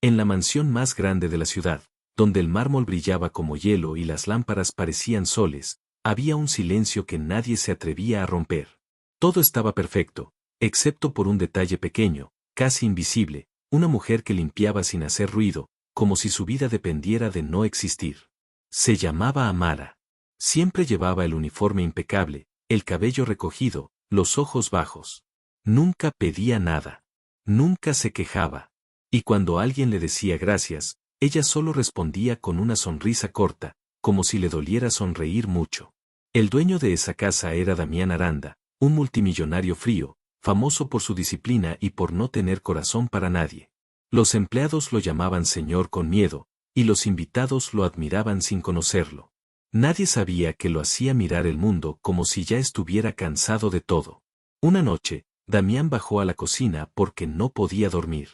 En la mansión más grande de la ciudad, donde el mármol brillaba como hielo y las lámparas parecían soles, había un silencio que nadie se atrevía a romper. Todo estaba perfecto, excepto por un detalle pequeño, casi invisible, una mujer que limpiaba sin hacer ruido, como si su vida dependiera de no existir. Se llamaba Amara. Siempre llevaba el uniforme impecable, el cabello recogido, los ojos bajos. Nunca pedía nada. Nunca se quejaba. Y cuando alguien le decía gracias, ella solo respondía con una sonrisa corta, como si le doliera sonreír mucho. El dueño de esa casa era Damián Aranda, un multimillonario frío, famoso por su disciplina y por no tener corazón para nadie. Los empleados lo llamaban señor con miedo, y los invitados lo admiraban sin conocerlo. Nadie sabía que lo hacía mirar el mundo como si ya estuviera cansado de todo. Una noche, Damián bajó a la cocina porque no podía dormir.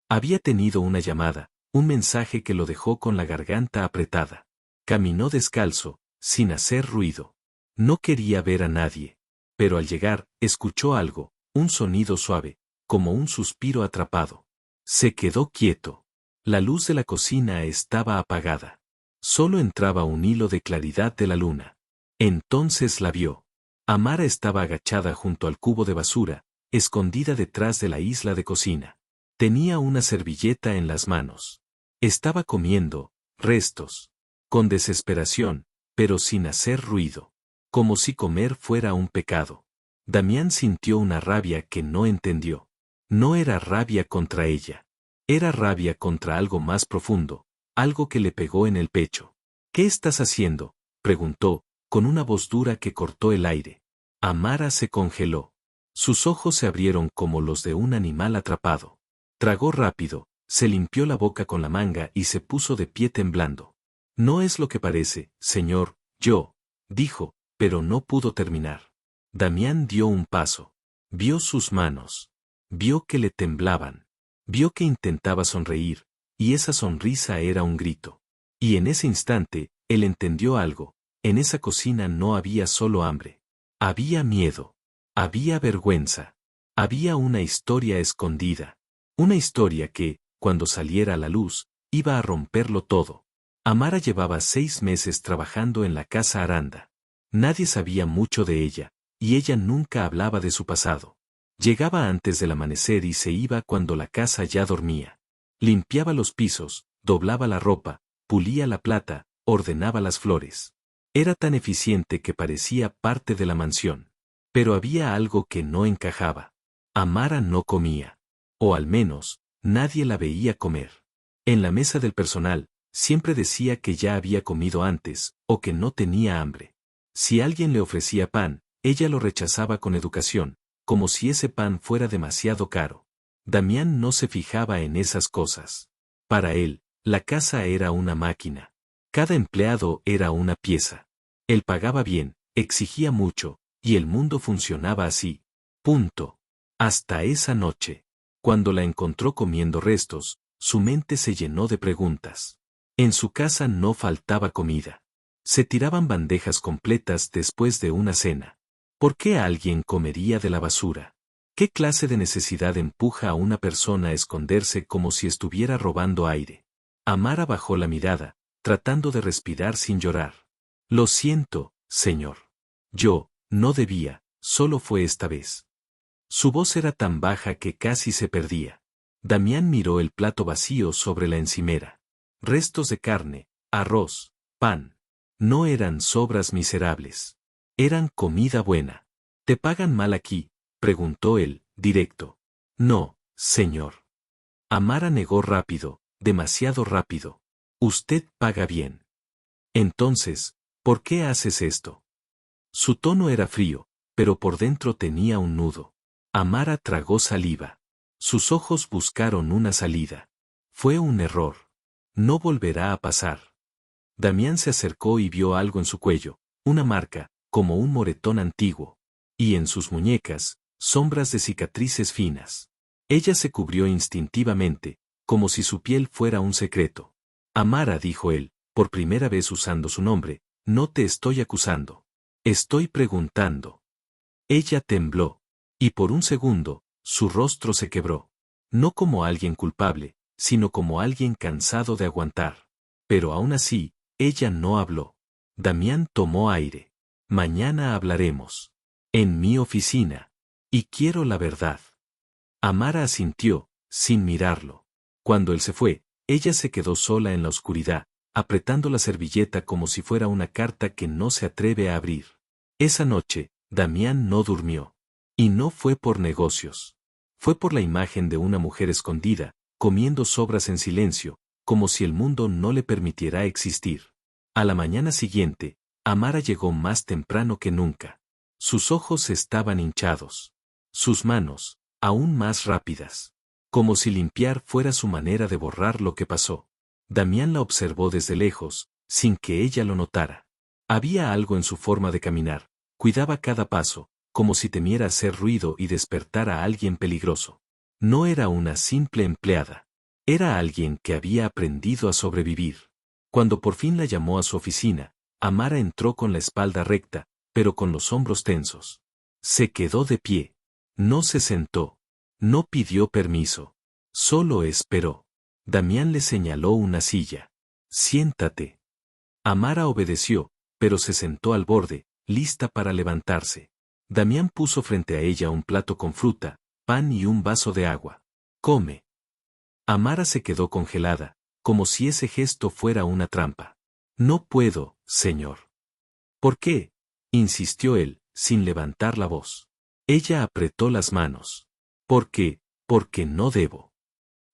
Había tenido una llamada, un mensaje que lo dejó con la garganta apretada. Caminó descalzo, sin hacer ruido. No quería ver a nadie. Pero al llegar, escuchó algo, un sonido suave, como un suspiro atrapado. Se quedó quieto. La luz de la cocina estaba apagada. Solo entraba un hilo de claridad de la luna. Entonces la vio. Amara estaba agachada junto al cubo de basura, escondida detrás de la isla de cocina. Tenía una servilleta en las manos. Estaba comiendo restos. Con desesperación, pero sin hacer ruido. Como si comer fuera un pecado. Damián sintió una rabia que no entendió. No era rabia contra ella. Era rabia contra algo más profundo, algo que le pegó en el pecho. ¿Qué estás haciendo?, preguntó, con una voz dura que cortó el aire. Amara se congeló. Sus ojos se abrieron como los de un animal atrapado. Tragó rápido, se limpió la boca con la manga y se puso de pie temblando. No es lo que parece, señor, dijo, pero no pudo terminar. Damián dio un paso. Vio sus manos. Vio que le temblaban. Vio que intentaba sonreír, y esa sonrisa era un grito. Y en ese instante, él entendió algo. En esa cocina no había solo hambre. Había miedo. Había vergüenza. Había una historia escondida. Una historia que, cuando saliera a la luz, iba a romperlo todo. Amara llevaba 6 meses trabajando en la casa Aranda. Nadie sabía mucho de ella, y ella nunca hablaba de su pasado. Llegaba antes del amanecer y se iba cuando la casa ya dormía. Limpiaba los pisos, doblaba la ropa, pulía la plata, ordenaba las flores. Era tan eficiente que parecía parte de la mansión. Pero había algo que no encajaba. Amara no comía. O al menos, nadie la veía comer. En la mesa del personal, siempre decía que ya había comido antes, o que no tenía hambre. Si alguien le ofrecía pan, ella lo rechazaba con educación, como si ese pan fuera demasiado caro. Damián no se fijaba en esas cosas. Para él, la casa era una máquina. Cada empleado era una pieza. Él pagaba bien, exigía mucho, y el mundo funcionaba así. Punto. Hasta esa noche. Cuando la encontró comiendo restos, su mente se llenó de preguntas. En su casa no faltaba comida. Se tiraban bandejas completas después de una cena. ¿Por qué alguien comería de la basura? ¿Qué clase de necesidad empuja a una persona a esconderse como si estuviera robando aire? Amara bajó la mirada, tratando de respirar sin llorar. Lo siento, señor. Yo, no debía, solo fue esta vez. Su voz era tan baja que casi se perdía. Damián miró el plato vacío sobre la encimera. Restos de carne, arroz, pan. No eran sobras miserables. Eran comida buena. ¿Te pagan mal aquí?, preguntó él, directo. No, señor. Amara negó rápido, demasiado rápido. Usted paga bien. Entonces, ¿por qué haces esto? Su tono era frío, pero por dentro tenía un nudo. Amara tragó saliva. Sus ojos buscaron una salida. Fue un error. No volverá a pasar. Damián se acercó y vio algo en su cuello, una marca, como un moretón antiguo. Y en sus muñecas, sombras de cicatrices finas. Ella se cubrió instintivamente, como si su piel fuera un secreto. Amara, dijo él, por primera vez usando su nombre, no te estoy acusando. Estoy preguntando. Ella tembló. Y por un segundo, su rostro se quebró. No como alguien culpable, sino como alguien cansado de aguantar. Pero aún así, ella no habló. Damián tomó aire. Mañana hablaremos. En mi oficina. Y quiero la verdad. Amara asintió, sin mirarlo. Cuando él se fue, ella se quedó sola en la oscuridad, apretando la servilleta como si fuera una carta que no se atreve a abrir. Esa noche, Damián no durmió. Y no fue por negocios. Fue por la imagen de una mujer escondida, comiendo sobras en silencio, como si el mundo no le permitiera existir. A la mañana siguiente, Amara llegó más temprano que nunca. Sus ojos estaban hinchados. Sus manos, aún más rápidas. Como si limpiar fuera su manera de borrar lo que pasó. Damián la observó desde lejos, sin que ella lo notara. Había algo en su forma de caminar, cuidaba cada paso, como si temiera hacer ruido y despertar a alguien peligroso. No era una simple empleada. Era alguien que había aprendido a sobrevivir. Cuando por fin la llamó a su oficina, Amara entró con la espalda recta, pero con los hombros tensos. Se quedó de pie. No se sentó. No pidió permiso. Solo esperó. Damián le señaló una silla. Siéntate. Amara obedeció, pero se sentó al borde, lista para levantarse. Damián puso frente a ella un plato con fruta, pan y un vaso de agua. Come. Amara se quedó congelada, como si ese gesto fuera una trampa. No puedo, señor. ¿Por qué? Insistió él, sin levantar la voz. Ella apretó las manos. ¿Por qué? Porque no debo.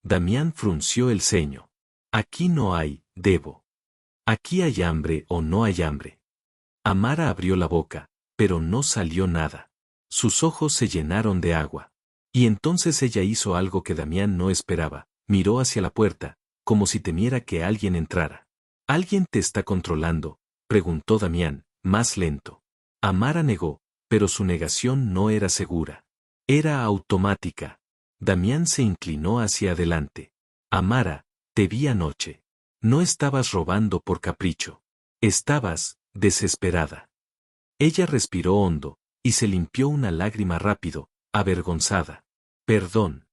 Damián frunció el ceño. Aquí no hay, debo. Aquí hay hambre o no hay hambre. Amara abrió la boca, pero no salió nada. Sus ojos se llenaron de agua. Y entonces ella hizo algo que Damián no esperaba, miró hacia la puerta, como si temiera que alguien entrara. ¿Alguien te está controlando?, preguntó Damián, más lento. Amara negó, pero su negación no era segura. Era automática. Damián se inclinó hacia adelante. Amara, te vi anoche. No estabas robando por capricho. Estabas desesperada. Ella respiró hondo, y se limpió una lágrima rápido, avergonzada. Perdón.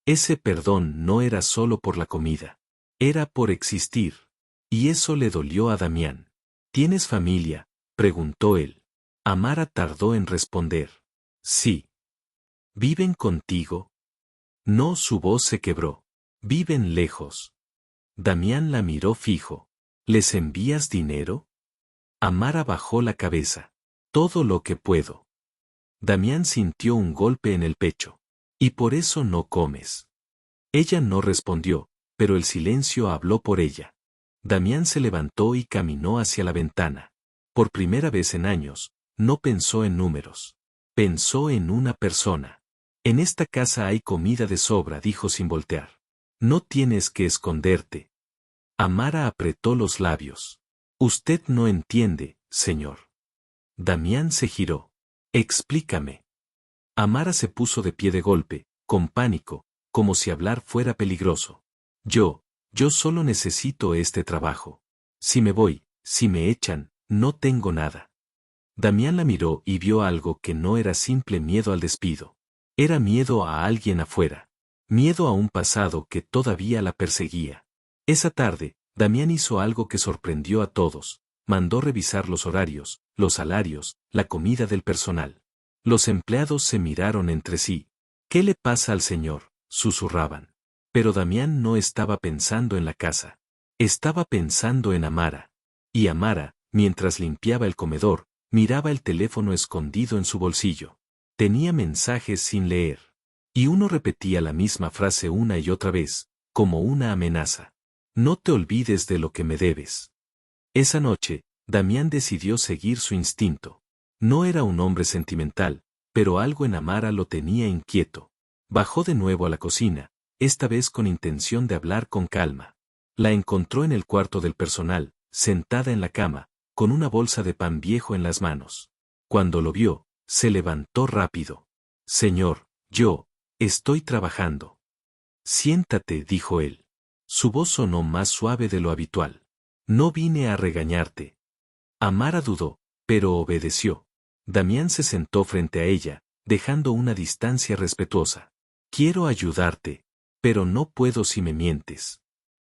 Ese perdón no era solo por la comida. Era por existir. Y eso le dolió a Damián. ¿Tienes familia?, preguntó él. Amara tardó en responder. Sí. ¿Viven contigo? No, su voz se quebró. Viven lejos. Damián la miró fijo. ¿Les envías dinero? Amara bajó la cabeza. Todo lo que puedo. Damián sintió un golpe en el pecho. ¿Y por eso no comes? Ella no respondió, pero el silencio habló por ella. Damián se levantó y caminó hacia la ventana. Por primera vez en años, no pensó en números. Pensó en una persona. En esta casa hay comida de sobra, dijo sin voltear. No tienes que esconderte. Amara apretó los labios. Usted no entiende, señor. Damián se giró. Explícame. Amara se puso de pie de golpe, con pánico, como si hablar fuera peligroso. Yo solo necesito este trabajo. Si me voy, si me echan, no tengo nada. Damián la miró y vio algo que no era simple miedo al despido. Era miedo a alguien afuera. Miedo a un pasado que todavía la perseguía. Esa tarde, Damián hizo algo que sorprendió a todos. Mandó revisar los horarios, los salarios, la comida del personal. Los empleados se miraron entre sí. ¿Qué le pasa al señor?, susurraban. Pero Damián no estaba pensando en la casa. Estaba pensando en Amara. Y Amara, mientras limpiaba el comedor, miraba el teléfono escondido en su bolsillo. Tenía mensajes sin leer. Y uno repetía la misma frase una y otra vez, como una amenaza. No te olvides de lo que me debes. Esa noche, Damián decidió seguir su instinto. No era un hombre sentimental, pero algo en Amara lo tenía inquieto. Bajó de nuevo a la cocina, esta vez con intención de hablar con calma. La encontró en el cuarto del personal, sentada en la cama, con una bolsa de pan viejo en las manos. Cuando lo vio, se levantó rápido. Señor, estoy trabajando. Siéntate, dijo él. Su voz sonó más suave de lo habitual. No vine a regañarte. Amara dudó, pero obedeció. Damián se sentó frente a ella, dejando una distancia respetuosa. Quiero ayudarte. Pero no puedo si me mientes.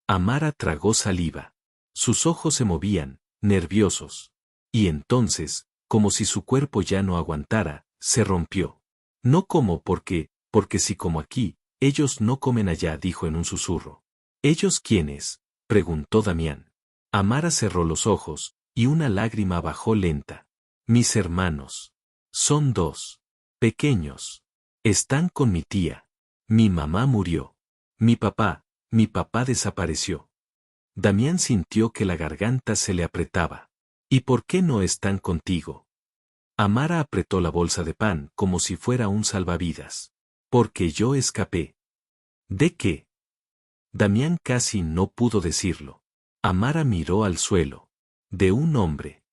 Amara tragó saliva. Sus ojos se movían, nerviosos. Y entonces, como si su cuerpo ya no aguantara, se rompió. No como porque si como aquí, ellos no comen allá, dijo en un susurro. ¿Ellos quiénes?, preguntó Damián. Amara cerró los ojos, y una lágrima bajó lenta. Mis hermanos. Son dos. Pequeños. Están con mi tía. Mi mamá murió. Mi papá desapareció. Damián sintió que la garganta se le apretaba. ¿Y por qué no están contigo? Amara apretó la bolsa de pan como si fuera un salvavidas. Porque yo escapé. ¿De qué? Damián casi no pudo decirlo. Amara miró al suelo. De un hombre.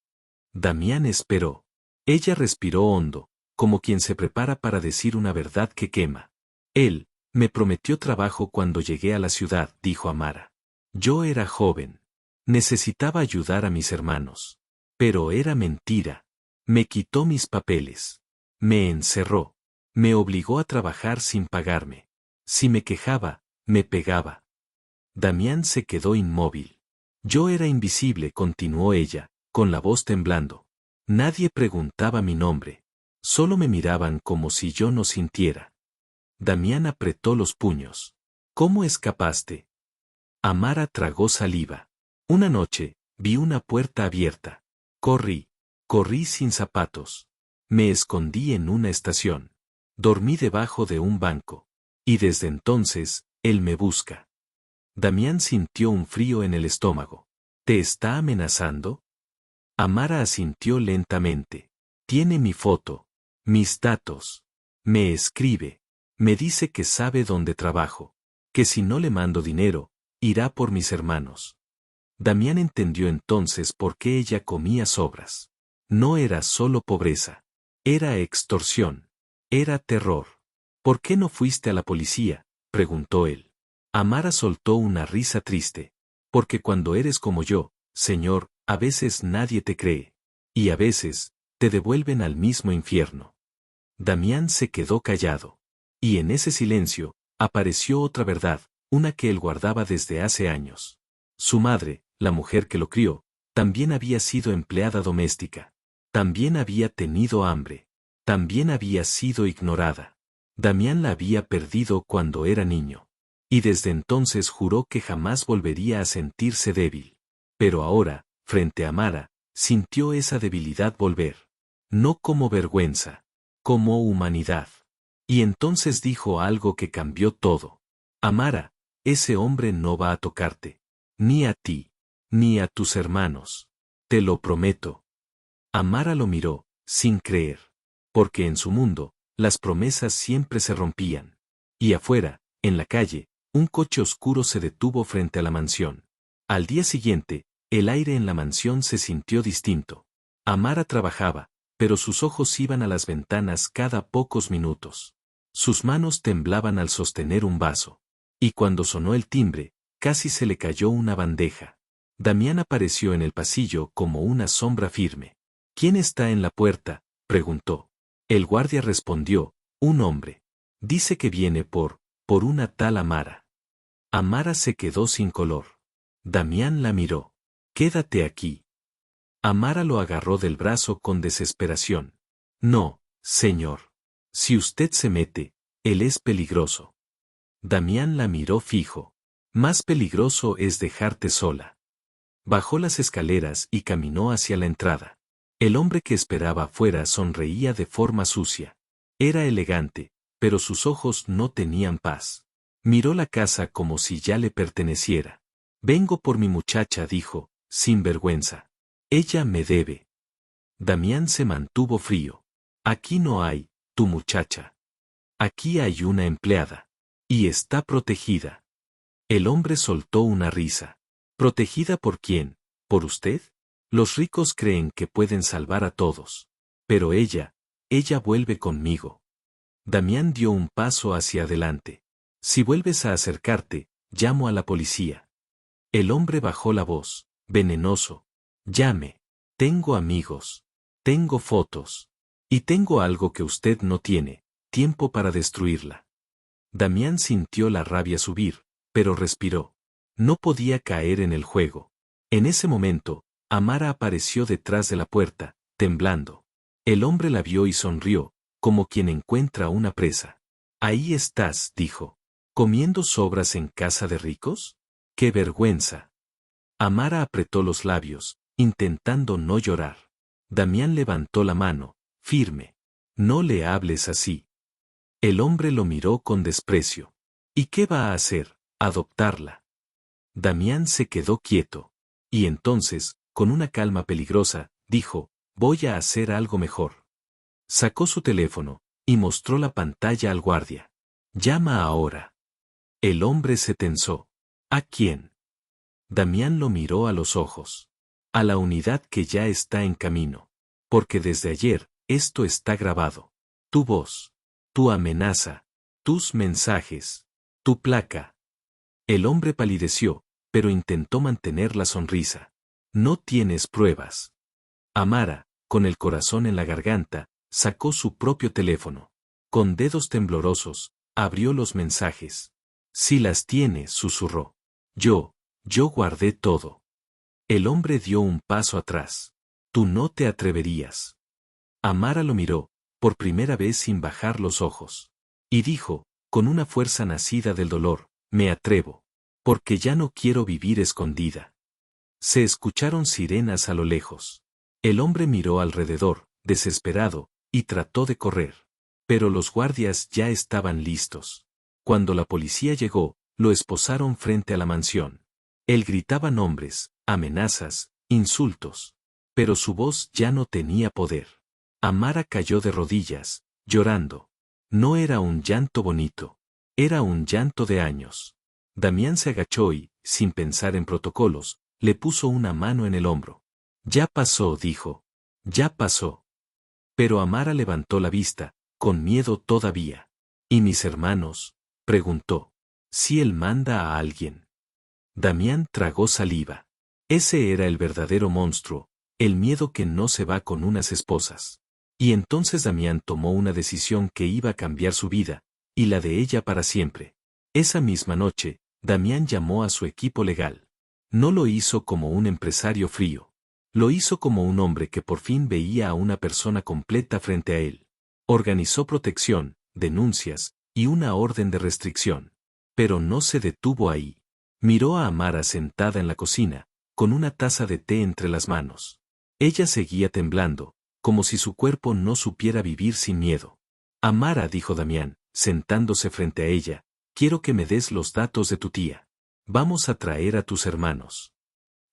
Damián esperó. Ella respiró hondo, como quien se prepara para decir una verdad que quema. Él me prometió trabajo cuando llegué a la ciudad, dijo Amara. Yo era joven. Necesitaba ayudar a mis hermanos. Pero era mentira. Me quitó mis papeles. Me encerró. Me obligó a trabajar sin pagarme. Si me quejaba, me pegaba. Damián se quedó inmóvil. Yo era invisible, continuó ella, con la voz temblando. Nadie preguntaba mi nombre. Solo me miraban como si yo no sintiera. Damián apretó los puños. ¿Cómo escapaste? Amara tragó saliva. Una noche, vi una puerta abierta. Corrí sin zapatos. Me escondí en una estación. Dormí debajo de un banco. Y desde entonces, él me busca. Damián sintió un frío en el estómago. ¿Te está amenazando? Amara asintió lentamente. Tiene mi foto. Mis datos. Me escribe. Me dice que sabe dónde trabajo. Que si no le mando dinero, irá por mis hermanos. Damián entendió entonces por qué ella comía sobras. No era solo pobreza. Era extorsión. Era terror. ¿Por qué no fuiste a la policía?, preguntó él. Amara soltó una risa triste. Porque cuando eres como yo, señor, a veces nadie te cree. Y a veces, te devuelven al mismo infierno. Damián se quedó callado. Y en ese silencio, apareció otra verdad, una que él guardaba desde hace años. Su madre, la mujer que lo crió, también había sido empleada doméstica. También había tenido hambre. También había sido ignorada. Damián la había perdido cuando era niño. Y desde entonces juró que jamás volvería a sentirse débil. Pero ahora, frente a Amara, sintió esa debilidad volver. No como vergüenza, como humanidad. Y entonces dijo algo que cambió todo. Amara, ese hombre no va a tocarte. Ni a ti, ni a tus hermanos. Te lo prometo. Amara lo miró, sin creer. Porque en su mundo, las promesas siempre se rompían. Y afuera, en la calle, un coche oscuro se detuvo frente a la mansión. Al día siguiente, el aire en la mansión se sintió distinto. Amara trabajaba, pero sus ojos iban a las ventanas cada pocos minutos. Sus manos temblaban al sostener un vaso. Y cuando sonó el timbre, casi se le cayó una bandeja. Damián apareció en el pasillo como una sombra firme. ¿Quién está en la puerta?, preguntó. El guardia respondió, un hombre. Dice que viene por una tal Amara. Amara se quedó sin color. Damián la miró. Quédate aquí. Amara lo agarró del brazo con desesperación. No, señor. Si usted se mete, él es peligroso. Damián la miró fijo. Más peligroso es dejarte sola. Bajó las escaleras y caminó hacia la entrada. El hombre que esperaba afuera sonreía de forma sucia. Era elegante, pero sus ojos no tenían paz. Miró la casa como si ya le perteneciera. Vengo por mi muchacha, dijo, sin vergüenza. Ella me debe. Damián se mantuvo frío. Aquí no hay, tu muchacha. Aquí hay una empleada. Y está protegida. El hombre soltó una risa. ¿Protegida por quién? ¿Por usted? Los ricos creen que pueden salvar a todos. Pero ella vuelve conmigo. Damián dio un paso hacia adelante. Si vuelves a acercarte, llamo a la policía. El hombre bajó la voz, venenoso. Llame. Tengo amigos. Tengo fotos. Y tengo algo que usted no tiene, tiempo para destruirla. Damián sintió la rabia subir, pero respiró. No podía caer en el juego. En ese momento, Amara apareció detrás de la puerta, temblando. El hombre la vio y sonrió, como quien encuentra una presa. Ahí estás, dijo. ¿Comiendo sobras en casa de ricos? ¡Qué vergüenza! Amara apretó los labios, intentando no llorar. Damián levantó la mano, firme. No le hables así. El hombre lo miró con desprecio. ¿Y qué va a hacer? ¿Adoptarla? Damián se quedó quieto. Y entonces, con una calma peligrosa, dijo, voy a hacer algo mejor. Sacó su teléfono, y mostró la pantalla al guardia. Llama ahora. El hombre se tensó. ¿A quién? Damián lo miró a los ojos. A la unidad que ya está en camino. Porque desde ayer, esto está grabado. Tu voz. Tu amenaza. Tus mensajes. Tu placa. El hombre palideció, pero intentó mantener la sonrisa. No tienes pruebas. Amara, con el corazón en la garganta, sacó su propio teléfono. Con dedos temblorosos, abrió los mensajes. Si las tiene, susurró. Yo guardé todo. El hombre dio un paso atrás. Tú no te atreverías. Amara lo miró, por primera vez sin bajar los ojos. Y dijo, con una fuerza nacida del dolor, me atrevo. Porque ya no quiero vivir escondida. Se escucharon sirenas a lo lejos. El hombre miró alrededor, desesperado, y trató de correr. Pero los guardias ya estaban listos. Cuando la policía llegó, lo esposaron frente a la mansión. Él gritaba nombres, amenazas, insultos. Pero su voz ya no tenía poder. Amara cayó de rodillas, llorando. No era un llanto bonito. Era un llanto de años. Damián se agachó y, sin pensar en protocolos, le puso una mano en el hombro. Ya pasó, dijo. Ya pasó. Pero Amara levantó la vista, con miedo todavía. ¿Y mis hermanos? Preguntó. Si él manda a alguien. Damián tragó saliva. Ese era el verdadero monstruo, el miedo que no se va con unas esposas. Y entonces Damián tomó una decisión que iba a cambiar su vida, y la de ella para siempre. Esa misma noche, Damián llamó a su equipo legal. No lo hizo como un empresario frío. Lo hizo como un hombre que por fin veía a una persona completa frente a él. Organizó protección, denuncias, y una orden de restricción. Pero no se detuvo ahí. Miró a Amara sentada en la cocina, con una taza de té entre las manos. Ella seguía temblando, como si su cuerpo no supiera vivir sin miedo. Amara, dijo Damián, sentándose frente a ella, quiero que me des los datos de tu tía. Vamos a traer a tus hermanos.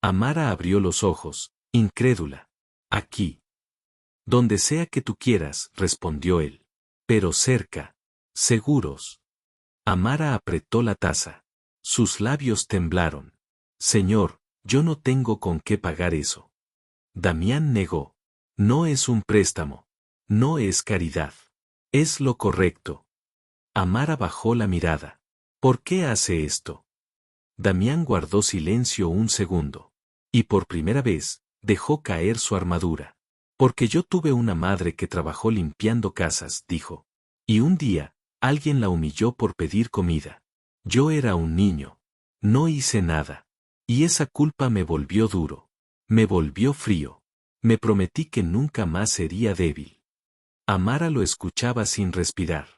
Amara abrió los ojos, incrédula. Aquí. Donde sea que tú quieras, respondió él. Pero cerca. Seguros. Amara apretó la taza. Sus labios temblaron. Señor, yo no tengo con qué pagar eso. Damián negó. No es un préstamo. No es caridad. Es lo correcto. Amara bajó la mirada. ¿Por qué hace esto? Damián guardó silencio un segundo. Y por primera vez, dejó caer su armadura. Porque yo tuve una madre que trabajó limpiando casas, dijo. Y un día, alguien la humilló por pedir comida. Yo era un niño. No hice nada. Y esa culpa me volvió duro. Me volvió frío. Me prometí que nunca más sería débil. Amara lo escuchaba sin respirar.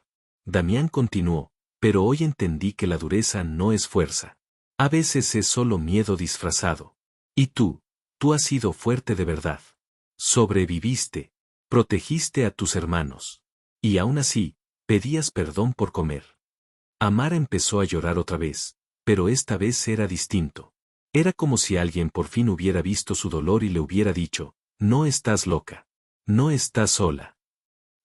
Damián continuó, pero hoy entendí que la dureza no es fuerza. A veces es solo miedo disfrazado. Y tú has sido fuerte de verdad. Sobreviviste, protegiste a tus hermanos. Y aún así, pedías perdón por comer. Amara empezó a llorar otra vez, pero esta vez era distinto. Era como si alguien por fin hubiera visto su dolor y le hubiera dicho, no estás loca. No estás sola.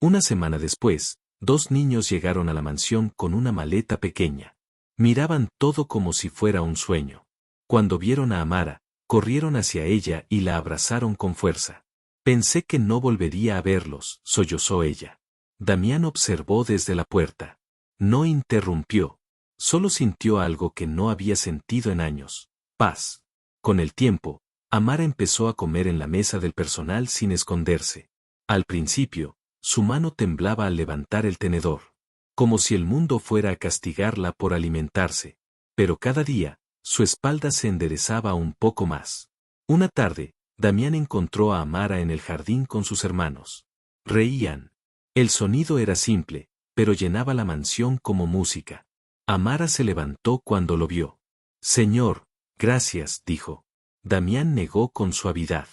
Una semana después, 2 niños llegaron a la mansión con una maleta pequeña. Miraban todo como si fuera un sueño. Cuando vieron a Amara, corrieron hacia ella y la abrazaron con fuerza. Pensé que no volvería a verlos, sollozó ella. Damián observó desde la puerta. No interrumpió. Solo sintió algo que no había sentido en años. Paz. Con el tiempo, Amara empezó a comer en la mesa del personal sin esconderse. Al principio, su mano temblaba al levantar el tenedor. como si el mundo fuera a castigarla por alimentarse. Pero cada día, su espalda se enderezaba un poco más. Una tarde, Damián encontró a Amara en el jardín con sus hermanos. Reían. El sonido era simple, pero llenaba la mansión como música. Amara se levantó cuando lo vio. Señor, gracias, dijo. Damián negó con suavidad.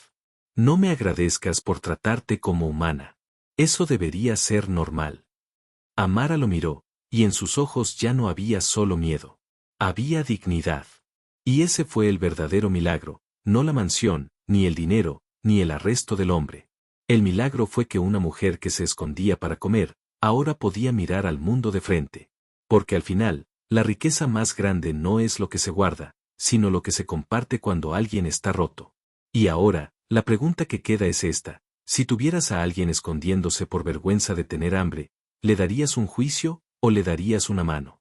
No me agradezcas por tratarte como humana. Eso debería ser normal. Amara lo miró, y en sus ojos ya no había solo miedo. Había dignidad. Y ese fue el verdadero milagro, no la mansión, ni el dinero, ni el arresto del hombre. El milagro fue que una mujer que se escondía para comer, ahora podía mirar al mundo de frente. Porque al final, la riqueza más grande no es lo que se guarda, sino lo que se comparte cuando alguien está roto. Y ahora, la pregunta que queda es esta: si tuvieras a alguien escondiéndose por vergüenza de tener hambre, ¿le darías un juicio o le darías una mano?